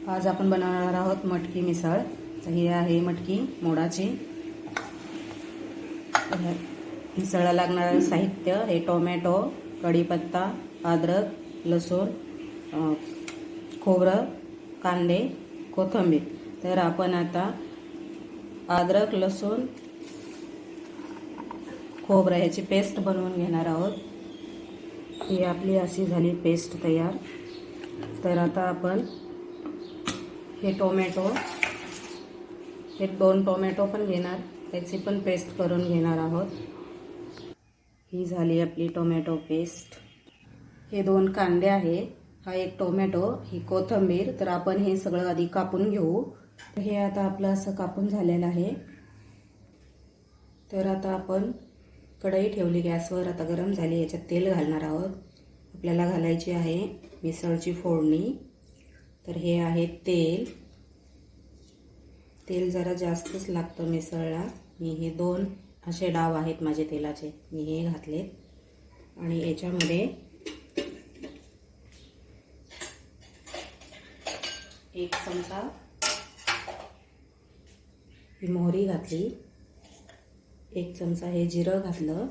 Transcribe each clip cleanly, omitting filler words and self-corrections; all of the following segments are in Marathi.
आज आपण बनवणार आहोत मटकी मिसळ। तर ही आहे मटकी मोडाची। मिसळला लागणारे साहित्य हे टोमॅटो, कढीपत्ता, अद्रक, लसूण, खोबरं, कांदे, कोथिंबीर। तर आपण आता अद्रक, लसूण, खोबरं याची पेस्ट बनवून घेणार आहोत। ही आपली अशी झाली पेस्ट तयार। तर आता आपण हे टोमॅटो, हे 2 टोमॅटो पण घेणार, त्याची पण पेस्ट करून घेणार आहोत। ही झाली आपली टोमॅटो पेस्ट। हे 2 कांदे आहे, हा 1 टोमॅटो, ही कोथिंबीर। तर आपण हे सगळं आधी कापून घेऊ। हे आता आपलं असं कापून झालेलं आहे। तर आता आपण कढई ठेवली गॅसवर, आता गरम झाली, याच्यात तेल घालणार आहोत। आपल्याला घालायची आहे मिसळची फोडणी। तर हे आहे तेल। तेल जरा जास्तच लागतं मिसळला। मी हे 2 असे डाव आहेत माझे तेलाचे, मी हे घातले। आणि याच्यामध्ये 1 चमचा ही मोहरी घातली, 1 चमचा हे जिरं घातलं।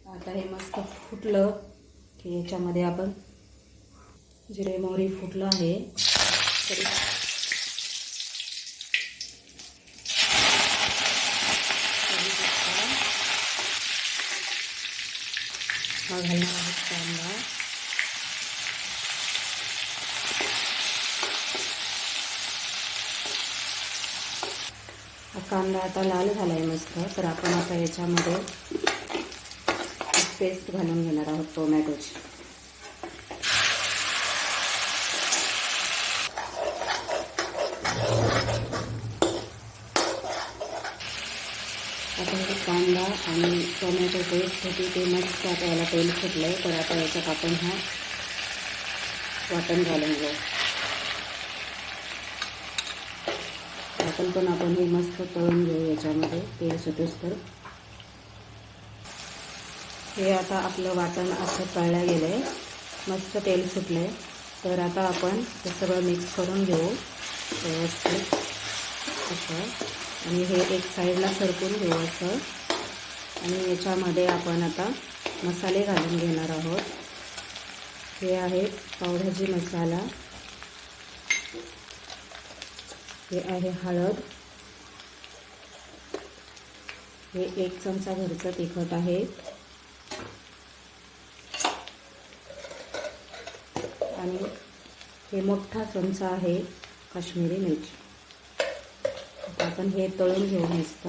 आता हे मस्त फुटलं की याच्यामध्ये आपण जिरे मोहरी फुटलं आहे तरी घालणार आहोत कांदा। कांदा आता लाल झालाय मस्त। तर आपण आता याच्यामध्ये पेस्ट घालून घेणार आहोत टोमॅटोची। आता हे कांदा आणि टोमॅटो पेस्ट होती ते मस्त आता याला तेल सुटलंय। तर आता याच्यात आपण हा वाटण घालून घेऊ। वाटण पण आपण हे मस्त तळून घेऊ याच्यामध्ये तेल सुटूस तर। हे आता आपलं वाटण असं तळलं गेलंय, मस्त तेल सुटलंय। तर आता आपण हे सगळं मिक्स करून घेऊ व्यवस्थित असं। आणि हे एक साईडला सरकून घेऊ असं। आणि याच्यामध्ये आपण आता मसाले घालून घेणार आहोत। हे आहे पावभाजी मसाला, हे आहे हळद, हे 1 चमचा घरचं तिखट आहे, आणि हे मोठा चमचा आहे काश्मीरी मिरची। आता आपण हे तळून घेऊ मस्त।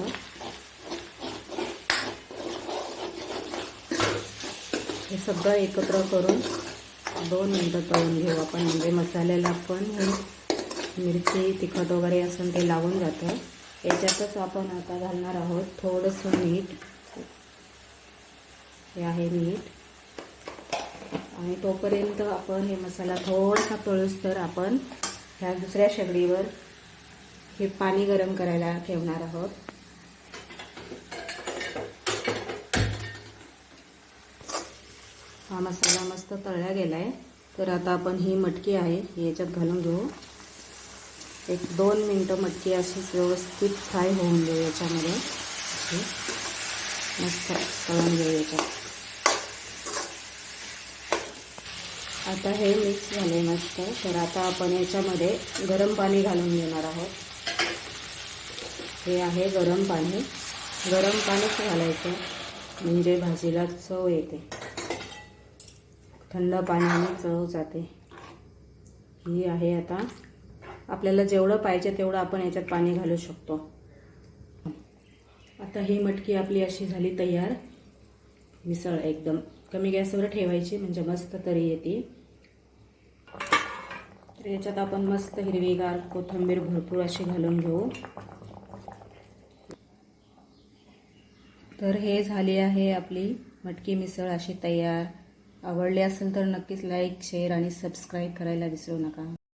हे सगळं एकत्र करून 2 मिनिटं तळून घेऊ आपण, म्हणजे मसाल्याला पण हे मिरची तिखट वगैरे असं ते लागून जातं। याच्यातच आपण आता घालणार आहोत थोडंसं मीठ, हे आहे मीठ। आणि तोपर्यंत आपण हे मसाला थोडासा तळूस तर आपण ह्या दुसऱ्या शेगडीवर हे पाणी गरम करायला ठेवणार आहोत। हा मसाला मस्त तळला गेलाय। तर आता आपण ही मटकी आहे ही याच्यात घालून घेऊ। 1-2 मिनिटं मटकी अशीच व्यवस्थित फ्राय होऊन देऊ याच्यामध्ये, मस्त तळून घेऊ याच्यात। आता हे मिक्स झाले मस्त। तर आता आपण याच्यामध्ये गरम पाणी घालून घेणार आहोत। हे आहे गरम पाणी, गरम पाणीच घालायचं म्हणजे भाजीला चव येते। थंड पाण्याने चव जाते। ही आहे आता आपल्याला जेवढं पाहिजे तेवढं आपण याच्यात पाणी घालू शकतो। आता ही मटकी आपली अशी झाली तयार। मिसळ एकदम कमी गॅसवर ठेवायची म्हणजे मस्त तरी येते। तर याच्यात आपण मस्त हिरवीगार कोथिंबीर भरपूर अशी घालून घेऊ। तर हे झाली आहे आपली मटकी मिसळ अशी तयार। आवडली असेल तर नक्कीच लाईक, शेअर आणि सबस्क्राईब करायला विसरू नका।